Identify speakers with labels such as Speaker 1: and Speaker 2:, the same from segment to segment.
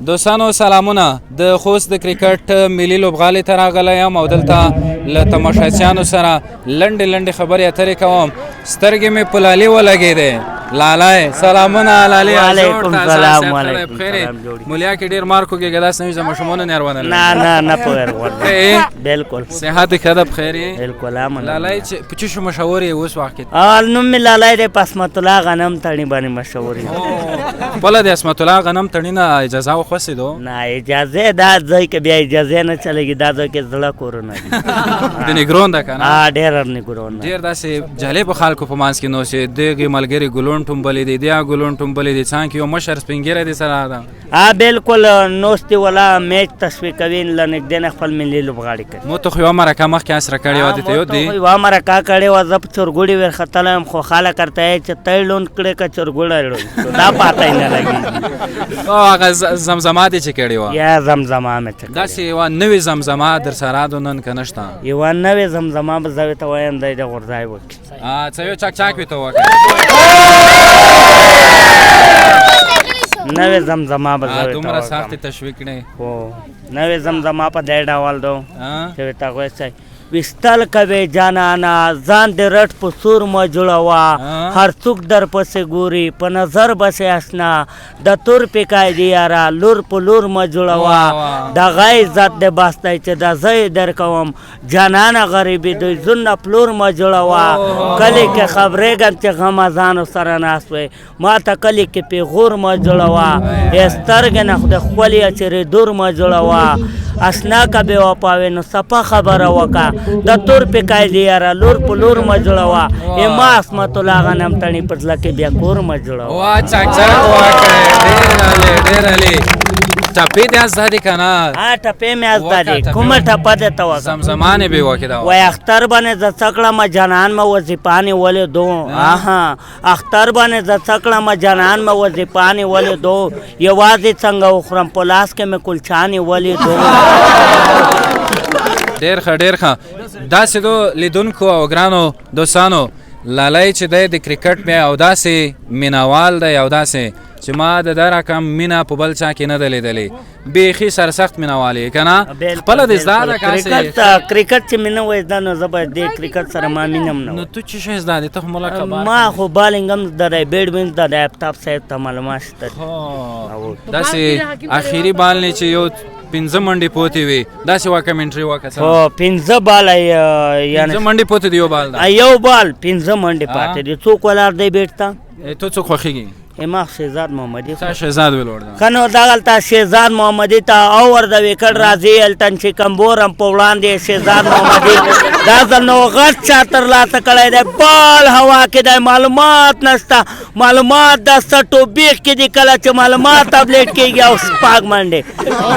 Speaker 1: دوستانو سلامونه. د خوست د کرکټ ملي لوبغالي ته راغلی یم او دلته له تماشاچیانو سره لنډې لنډې خبرې اترې کوم. سترګې مې په لالي ولګېدې. لالای سلامونه لالي.
Speaker 2: وعلیکم سلام. وعلیکم سلام.
Speaker 1: مولیا کې ډېر مار کوږېږه داسې نه وي چې ماشومانو نه روانه
Speaker 2: نه په بالکل
Speaker 1: صحت ښه ده بخیر یې؟
Speaker 2: بالکل
Speaker 1: لالای چې په څه شو مشهور یې اوس وخت کې؟
Speaker 2: نوم مې لالای دی په اسمت الله غنم تڼي باندې مشهور یم.
Speaker 1: خپله د اسمت الله غنم تڼي نه اجازه وخوستېدو؟
Speaker 2: نه اجازه دا ځای کې بیا اجازه نه چلېږي. دا ځای کې زړه کورونه دي.
Speaker 1: د نګرون ده که نه؟
Speaker 2: ډېر نګرون ده.
Speaker 1: ډېر داسې جالبو خلکو په منځ کې نو چې دغې ملګري ګلون ټومبلې دي دیا ګلون ټومبلې دي څانګې یو مشر سپین ږیری دی سره ده.
Speaker 2: بالکل نوستې ولا میچ تشویق کوي له نږدې نه خپل ملي لوبغاړي کوي.
Speaker 1: مو ته خو یوه مرکه مخکې اسره کړې وه دې ته یاد دي؟
Speaker 2: یوه مرکه کړې وه. زه په چرګوړي ورختلی یم خو خلک ورته وایي چې تی لوند کړې که چرګوړی لوند کړو دا پاته یې نه لګېږي.
Speaker 1: هغه زمزمه دې چې کړې وه
Speaker 2: یا زمزمه مې چې
Speaker 1: داسې یوه نوې زمزمه در سره ده نن که نه شته؟
Speaker 2: یوه نوې زمزمه به زه ورته وایم دی د غورځای وکړي.
Speaker 1: څه یو چاک چاک ورته وکړه.
Speaker 2: نوې زمزمه به زه ورته
Speaker 1: دومره سختې تشویق کړې؟
Speaker 2: هو نوې زمزمه په دې ډول ده چې ورته وایي وستل کوي جانانا ځان دې رټ په سور مه جوړوه هر څوک در پسې ګوري په نظر بسې اشنا د تور پیکای دی یاره لور په لور مه جوړوه دغه عزت دې باستی چې د زه یې در کوم جانانه غریبي دوی زونه پلور مه جوړوه کلي کې خبرېږم چې غمازانو سره ناست وی ما ته کلي کې پیغور مه جوړوه سترګې نه خدای ښکلې اچرې دور مه جوړوه اشنا که بې وفا وې نو صفه خبره وکړه د تور پیکای دی یاره لور په لور مه جوړوه ما اسمت الله غنم تڼي په زړه کې بیا کور مه جوړوه.
Speaker 1: وا چاک چاک وکړې. ډېر علي ټپې دې از دادې که نه؟
Speaker 2: ټپې مې از دادې. کومه ټپه دې ته وکړه؟
Speaker 1: زمزمه نه بې وکې ده.
Speaker 2: وایي اختر باندې زه څه کړمه جانان مې وظیفانې ولیدو. اختر باندې زه څه کړمه جانان مې وظیفانې ولیدو یوازې څنګه وخورم په لاس کې مې کلچانې ولیدو.
Speaker 1: ډېر ښه ډېر ښه. داسې دو لیدونکو او ګرانو دوستانو لالی چې دی د کرکټ بیا او داسې مینهوال دی او داسې چې ما د دا رقم مینه په بل چا کې نه ده لیدلې. بیخي سرسخت مینهوال یې که نه؟ خپله دې زده ده
Speaker 2: کرکټ چې مې نه وای زده نو زه به دې کرکټ سره ما مینه هم نه
Speaker 1: نو تو څه شی زده دې؟ ته خو ملکه
Speaker 2: ما خو بالنګ هم زده دی بیډمنټن زده دی آفتاب صاحب ته معلومات شته.
Speaker 1: داسې اخري بال نه چې یو 5 منډې پوتې وي داسې وا کمنټري وکړه.
Speaker 2: هو 5 بال یعنې
Speaker 1: 5 منډې پوتې دی یو بال ده.
Speaker 2: یو بال 5 منډې پاتې دي. څوک ولاړ دی بیټ ته؟
Speaker 1: تو څوک خوښېږي؟
Speaker 2: ما شهزاد محمدي.
Speaker 1: شهزاد ویلوړ ده
Speaker 2: که نو دغلته شهزاد محمدي ته اور د وکټ راځي التن چې کمبورم په وړاندې شهزاد محمدي دا ځل نو غټ چا ترلاسه کړی دی. بال هوا کې دی معلومات نشته. معلومات د سټو بیخ کې دي کله چې معلومات اپډیټ کېږي او شپږ منډې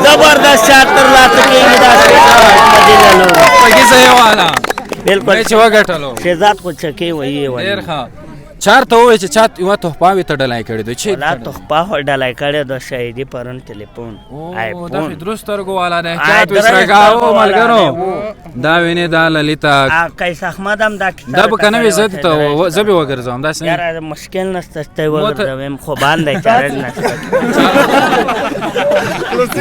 Speaker 2: زبردست چا ترلاسه کېږي دا شهزاد محمدي له لوري.
Speaker 1: پکې صحیح واله
Speaker 2: بالکل
Speaker 1: چې وګټلو
Speaker 2: شهزاد خو چکې ویې ویل.
Speaker 1: ډېر ښه. چارته ووایي چې چا یوه تحفه وي ته ډالۍ کړې ده؟
Speaker 2: ولا تحفه خو ډالۍ کړې ده شهیدي پرون تلیفون
Speaker 1: دا خو درست سترګو والا دی. احتیاط وسرګاو ملګرو دا وینې دا للیتا
Speaker 2: قیس احمد هم دا
Speaker 1: دا به که نه وي زه به وګرځوم داسې
Speaker 2: یاره مشکل نشته چې ته یې وګرځوم خو باندې چارج نشته.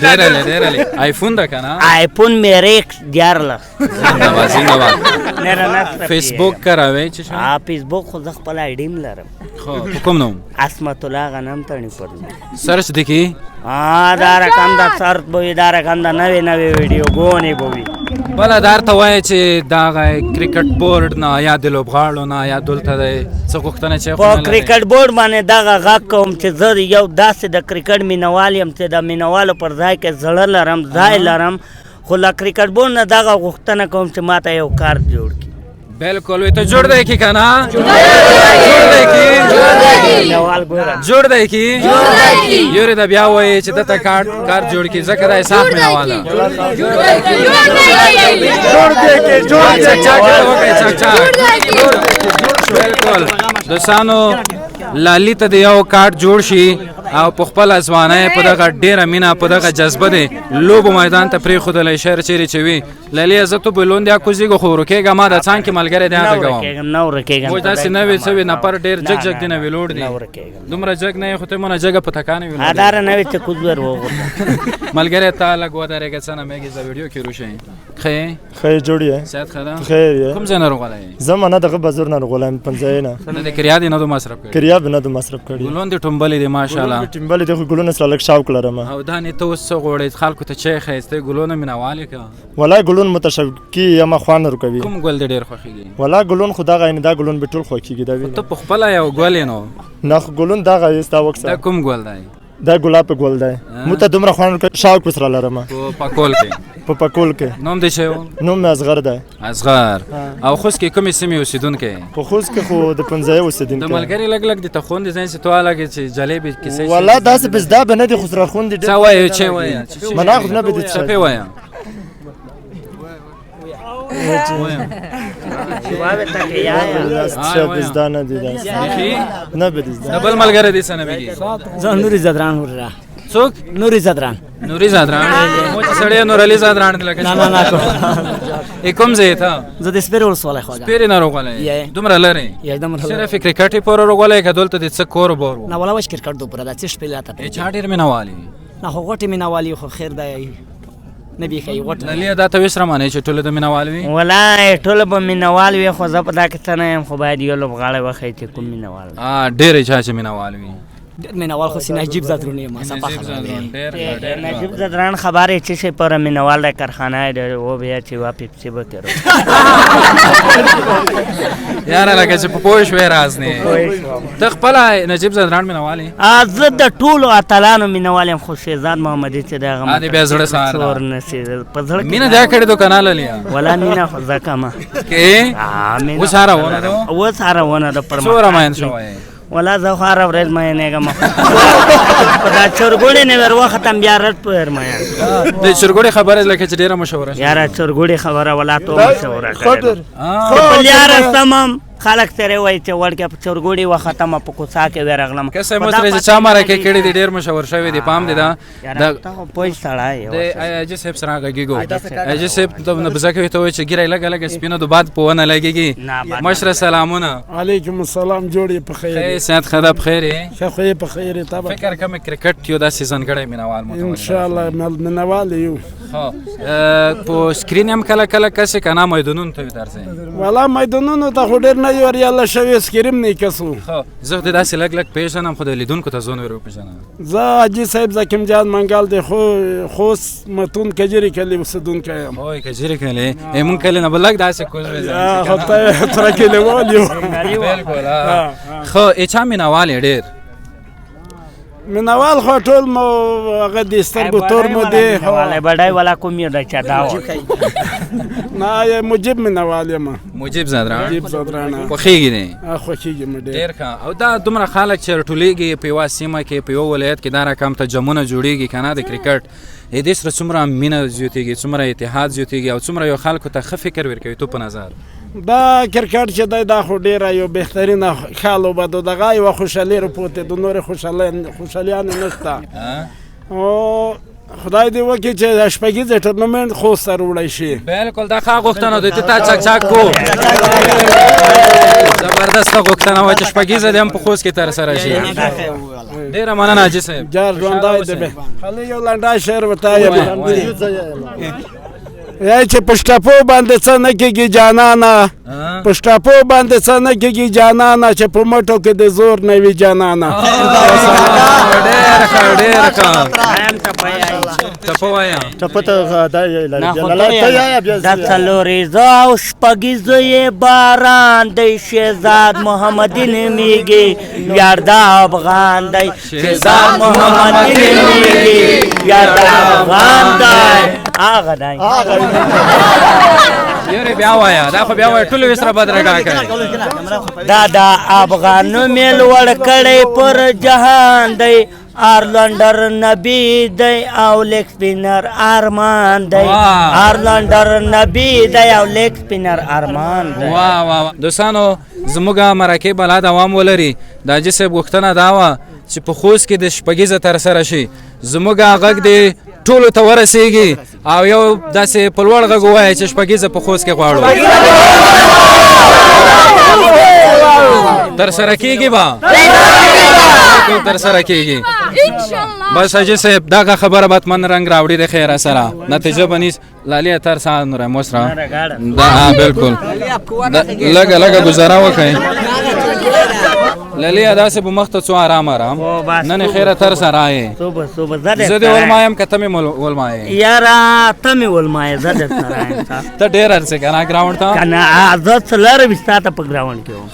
Speaker 1: ډېر علي ډېر علي. آیفون ده که نه؟
Speaker 2: آیفون میرې 11
Speaker 1: زنده‌باد زنده‌باد. فیسبوک کاروئ چې شی؟
Speaker 2: فیسبوک خو زه خپل آی ډي هم لرم.
Speaker 1: خو په کوم نوم؟
Speaker 2: اسمت الله غنم تڼي پر
Speaker 1: سرچ دې کړي؟
Speaker 2: دا رقم د سرچ به وي دا رقم د نوې نوې ویډیوګانې به وي.
Speaker 1: بله دا ورته وایي چې دغه کرکټ بورډ نه یا د لوبغاړو نه یا دلته دی څه غوښتنه چې
Speaker 2: په کرکټ بورډ باندې دغه غږ کوم چې زه یو داسې د کرکټ مینهوال یم چې د مینهوالو پر ځای کې زړه لرم ځای لرم خو له کرکټ بورډ نه دغه غوښتنه کوم چې ما ته یو کارت جوړ کړي.
Speaker 1: بالکل وی ته جوړ دی کی که نه؟ جوړ دی کی یورې د بیا وایي چې دته کارت جوړ کړي ځکه دا یې صاف مینهوال ده. بالکل دوستانو لالي ته د یو کارت جوړ شي او په خپل ځوانۍ په دغه ډیره مینه په دغه جذبه دی لوبو میدان ته پرېښودلی شعر چیرې چې وي للې زه تو په لوندیا کوزیږو خو ورکېږه ما د څانګې ملګری دی هغه کوم
Speaker 2: نه ورکېږم
Speaker 1: موږ داسې نه وي څه وي نفر ډېر جګ جګ دی نه ویلوړ دی دومره جګ نه یې خو ته مونه جګه په تکانه ویلوړ
Speaker 2: اداره نه وي چې کوزور وغورځه
Speaker 1: ملګری تا لږ ودرېږه څه نه مېږي زه ویډیو کې روشئ ښه
Speaker 3: خیر جوړ یې
Speaker 1: صحت ښه ده
Speaker 3: خیر یې
Speaker 1: کوم ځای نه روغلی یې
Speaker 3: زه منه دغه بازور نه راغلی پنځه نه
Speaker 1: نه د کریا دې نه دو مصرف کړي
Speaker 3: کریا به نه دو مصرف کړي
Speaker 1: ګلون دې ټومبلې دي ماشاءالله
Speaker 3: ټیمبلې د ګلونو سره لږ شوق لرم
Speaker 1: او دا نه ته اوس څه غواړې خلکو ته چای ښایسته ګلونه مینهوال یې که
Speaker 3: ولا ګلون متشوقي یم خوان ورکوي
Speaker 1: کوم ګل دې ډېر خوښېږي
Speaker 3: ولا ګلون خو دغه دا ګلون به ټول خوښېږي دا وینه
Speaker 1: ته په خپله یو ګل یې نو
Speaker 3: نه خو ګلون دغه یې ستا
Speaker 1: دا
Speaker 3: وکسه
Speaker 1: کوم ګل دی
Speaker 3: دا ګلاب ګل دی مو ته دومره خوان شوق وسره لرم
Speaker 1: په پکول کې
Speaker 3: په پکول کې
Speaker 1: نوم دې څه و
Speaker 3: نوم مې اصغر دی
Speaker 1: اصغر او خوست کې کومې سیمې اوسېدونکی
Speaker 3: په خوست کې خو د پنځه
Speaker 1: د
Speaker 3: اوسېدونکي
Speaker 1: ملګري لږ لږ دې ته خوندې ځین چې تو الګ چې جلیبې کیسې
Speaker 3: ولا داسې بس دا به نه دي خو سره خوندې
Speaker 1: څه وایې چې وایې
Speaker 3: منا خو نه به دي
Speaker 1: څه پې وایه
Speaker 3: بزدا نه دي نه به دي
Speaker 1: د بل ملګری دې څه نه بېږي
Speaker 2: زه نوري زدران ورا
Speaker 1: څوک
Speaker 2: نوري زدران
Speaker 1: نوري زادران مو چې سړی نور علي زادران دی لکه
Speaker 2: نه نه
Speaker 1: ای کوم ځای ته
Speaker 2: زه د سپیر ولسوالی خواږه
Speaker 1: پیرې نه روغلی دومره لرې
Speaker 2: یکدم
Speaker 1: صرف کرکټ پورې روغلی که دلته دې څه کور بور و
Speaker 2: نه ولا وش کرکټ دو پوره دا څه شپې لاته
Speaker 1: ای چا ډېر مینهوال
Speaker 2: نه خو غوټې مینهوالي خو خیر دی نه بیخي غوټ
Speaker 1: للې دا ته وسره معنی چې ټول د مینهوال وي
Speaker 2: ولا ټول به مینوال وي خو زه په دا کې څه نه یم خو باید یو لوبغاړی وښیي چې کوم مینوال
Speaker 1: ډېرې چا چې مینهوال وي
Speaker 2: مینوال خو سینه عجیب زدرونه یم صفا خبره
Speaker 1: ډېر
Speaker 2: نجیب زدران خبر چی سے پر مینوال دا کارخانه ہے وہ بھی اچھی واپس سے بکرو
Speaker 1: یاره لکه چې په پوه شوې راز نه ته خپله نجیب زدران مینهوال یې
Speaker 2: زه د ټولو اتلانو مینوال یم خو شهزاد محمدي چې د هغه
Speaker 1: دې بیا زړه سهار ده.
Speaker 2: څور نشي په زړه کې
Speaker 1: مینه دا کړې دوکانه للې
Speaker 2: ولا مینه خو زکما
Speaker 1: کې اوس هره ونه ده
Speaker 2: اوس هره ونه ده پر
Speaker 1: څومره مین شوی
Speaker 2: ولا زه خو هره ورځ مینېږم په دا چرګوړې نه ور وختم بیا رټ پر مین
Speaker 1: د چرګوړې خبره لکه چې ډېره مشهوره شوه.
Speaker 2: یاره چرګوړې خبره ولا تو مشوره کړې په یاره سمم خلک سره وایي چې وړکه په چرګوړې وختم په کوڅه کې ورغلم
Speaker 1: که څه مو سره چې چا مرکه کړې دي ډېر مشهور شوی دی پام دی دا
Speaker 2: یاره ته خو پوه سړی
Speaker 1: د اجي صاحب سره غږیږو اجي صاحب ته نه بزکه ته وایي چې ګیره لګه لګه سپینه د باد په ونه لګيږي مشره سلامونه
Speaker 4: علیکم السلام جوړې په خیر
Speaker 1: خیر صحت خدا بخیر
Speaker 4: ښه خو په خیر ته
Speaker 1: فکر کوم کرکټ یو د سیزن کړه مینوال مو
Speaker 4: ان شاء الله منوال یو
Speaker 1: ها په سکرین هم کله کله کسې کنه میدانونو ته درځي
Speaker 4: والا میدانونو ته خو ډېر نه یو ریاله شوی سکریم نه کسو
Speaker 1: ها زه د داسې لګ لګ پیژنم خو د لیدونکو ته ځون ورو پیژنم
Speaker 4: زه حاجي صاحب زکیم جان منګال دی خو خوست متون کجری کلی وسدونکی یم
Speaker 1: وای کجری کلی مون کلی نه بلګ داسې کوز
Speaker 4: خو ته تر کلی والیو
Speaker 1: بالکل خو اچا مینوال ډېر
Speaker 4: منوال خو ټول مو هغه د سترګو تور مو دی
Speaker 2: ولا بډای ولا کوم یو د چا دا
Speaker 4: نه مجيب منوال یم
Speaker 1: مجيب زادران
Speaker 4: مجيب زادران
Speaker 1: خوښیږي دی
Speaker 4: خوښیږي مې
Speaker 1: ډېر ښه او دا دومره خلک چې راټولېږي په یوه سیمه کې په یو ولایت کې دا رقم تجمعونه جوړېږي که نه د کرکټ دې سره څومره مینه زیاتېږي څومره اتحاد زیاتېږي او څومره یو خلکو ته ښه فکر ورکوي تو په نظر
Speaker 4: دا کرکټ چې دی دا خو ډېره یو بهترینه ښه لوبه ده دغه یوه خوشحالي راپورته د نورې خوشحالیانې نشته او خدای دې وکړي چې د شپږیزې ټورنمنټ خوست ته راوړی شي
Speaker 1: بالکل دا ښه غوښتنه ده تا چک چک کو زبردسته غوښتنه وه چې شپږیزه دې هم په خوست کې ترسره شي ډېره مننه حاجي صاحب
Speaker 4: جار ژوندی دی خلې یو لنډا شعر ورته یم یا چې په شټاپو باندې څه نه کېږي جانانه په شټاپو باندې څه نه کېږي جانانه چې په مټو کې د زور نه وي جانانه
Speaker 1: ډېر ښه ډېر ښه ټپه وایه
Speaker 3: ټپه ته
Speaker 2: دا څلوريزه او شپږیزه یې باران دی شهزاد محمدي نومیږي یار د افغان دی شهزاد محمدي نومیږي یار د افغان دی هغه دی
Speaker 1: یاره بیا وایه دا خو بیا وایه ټولو سره بدرګه کوي
Speaker 2: دا د افغانو میل ور کړی پر جهان دی آرلندر نبی دی او لیگ سپینر ارمان دی آرلندر نبی دی او لیگ سپینر ارمان دی
Speaker 1: واه واه دوستانو زموږ مرکه بلا دوام ولري د حاجي صاحب غوښتنه دا وه چې په خوست کې د شپږیزه ترسره شي زموږ غږ دې ټولو ته ورسیږي او یو داسې په لوړ غږ ووایه چې شپږیزه په خوست کې غواړو ترسره کېږي به ترسره کېږي بس حاجي صاحب دغه خبره به من رنګ راوړي د خیره سره نتیجه به نیست لالیه تر سان نور موسره دا بالکل لږه لږه گزاره وکړئ لالیه داسې به مخ ته څو آرام آرام نن خیره تر سره یې زه دې ولمایم که ته مې ولمایې
Speaker 2: یاره ته مې ولمایې زه درسره یم
Speaker 1: ته ډېر ارڅې که نه ګراونډ ته
Speaker 2: که نه زه څلور ویشت ساعته په ګراونډ کې وم